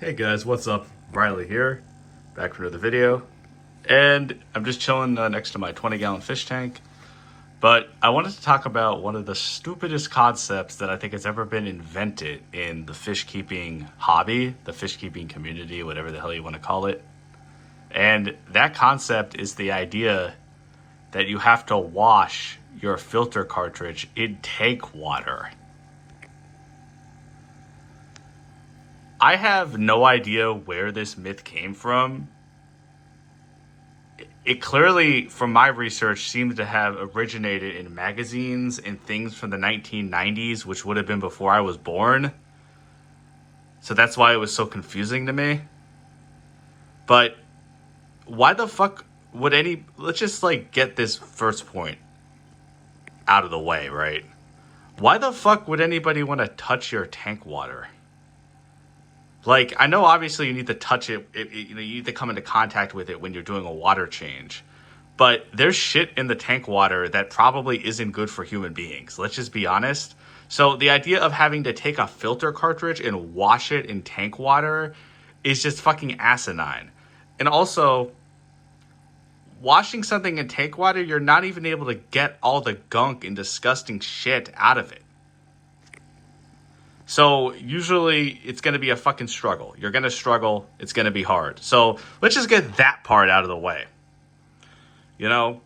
Hey guys, what's up? Riley here, back for another video. And I'm just chilling next to my 20-gallon fish tank. But I wanted to talk about one of the stupidest concepts that I think has ever been invented in the fish keeping hobby, the fish keeping community, whatever the hell you want to call it. And that concept is the idea that you have to wash your filter cartridge in tank water. I have no idea where this myth came from. It clearly, from my research, seems to have originated in magazines and things from the 1990s, which would have been before I was born. So that's why it was so confusing to me. But why the fuck would let's just get this first point out of the way, right? Why the fuck would anybody want to touch your tank water? I know obviously you need to touch it, you need to come into contact with it when you're doing a water change. But there's shit in the tank water that probably isn't good for human beings. Let's just be honest. So the idea of having to take a filter cartridge and wash it in tank water is just fucking asinine. And also, washing something in tank water, you're not even able to get all the gunk and disgusting shit out of it. So usually it's going to be a fucking struggle. You're going to struggle. It's going to be hard. So let's just get that part out of the way. You know?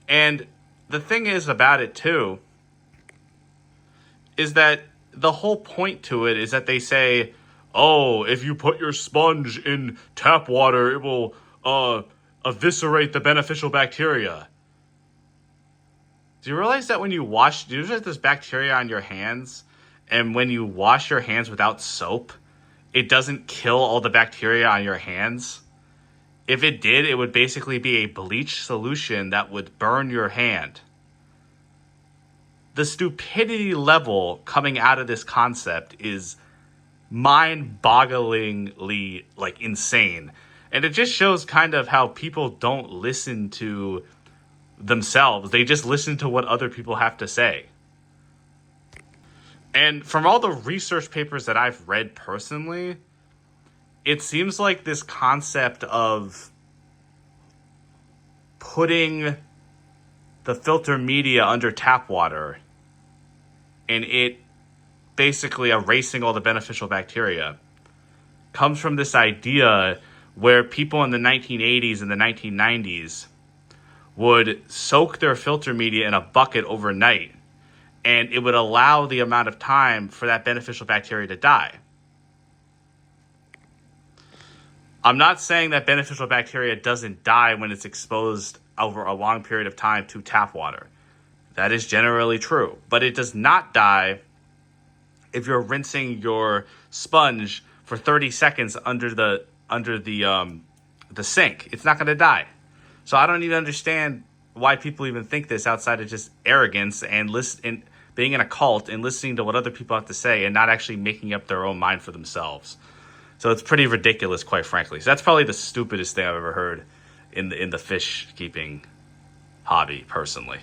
And the thing is about it too, is that the whole point to it is that they say, oh, if you put your sponge in tap water, it will eviscerate the beneficial bacteria. Do you realize that when you wash, do you realize there's bacteria on your hands? And when you wash your hands without soap, it doesn't kill all the bacteria on your hands. If it did, it would basically be a bleach solution that would burn your hand. The stupidity level coming out of this concept is mind-bogglingly, insane. And it just shows kind of how people don't listen to themselves. They just listen to what other people have to say. And from all the research papers that I've read personally, it seems like this concept of putting the filter media under tap water and it basically erasing all the beneficial bacteria comes from this idea where people in the 1980s and the 1990s would soak their filter media in a bucket overnight, and it would allow the amount of time for that beneficial bacteria to die. I'm not saying that beneficial bacteria doesn't die when it's exposed over a long period of time to tap water. That is generally true. But it does not die if you're rinsing your sponge for 30 seconds under the sink. It's not going to die. So I don't even understand why people even think this outside of just arrogance and being in a cult and listening to what other people have to say and not actually making up their own mind for themselves. So it's pretty ridiculous, quite frankly. So that's probably the stupidest thing I've ever heard in the fish keeping hobby, personally.